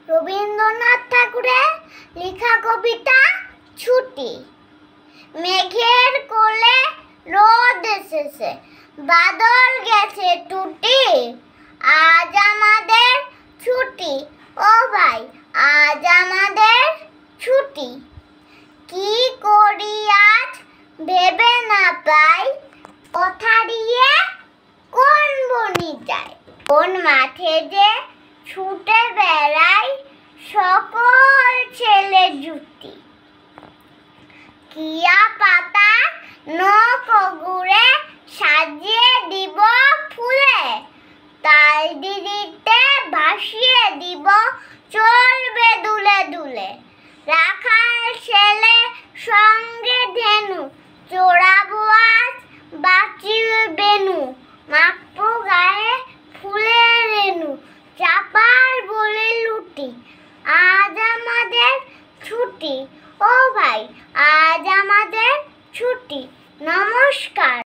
রবীন্দ্রনাথ ঠাকুরের লেখা কবিতা ছুটি। মেঘের কোলে রোদ এসেছে, বাদল গেছে টুটি, আজ আমাদের ছুটি। ও ভাই, আজ আমাদের ছুটি। কি করি আজ ভেবে না পাই, কথা দিয়ে কোন বনি যায়। কোন মাঠে যে ছুটে বেড়াই সকল ছেলে জুটি। কিয়া পাতা নখ গুড়ে সাজিয়ে দিব ফুলে, তাল দিদিতে ভাসিয়ে দিব চলবে দুলে দুলে। রাখাল ছেলে সঙ্গে ধেনু, চোরাবো আজ বাঁচিয়ে বেনু। মাখবো গায়ে ফুলের রেণু, চাপার বলে লুটি। আজ আমাদের ছুটি। ও ভাই, আজ আমাদের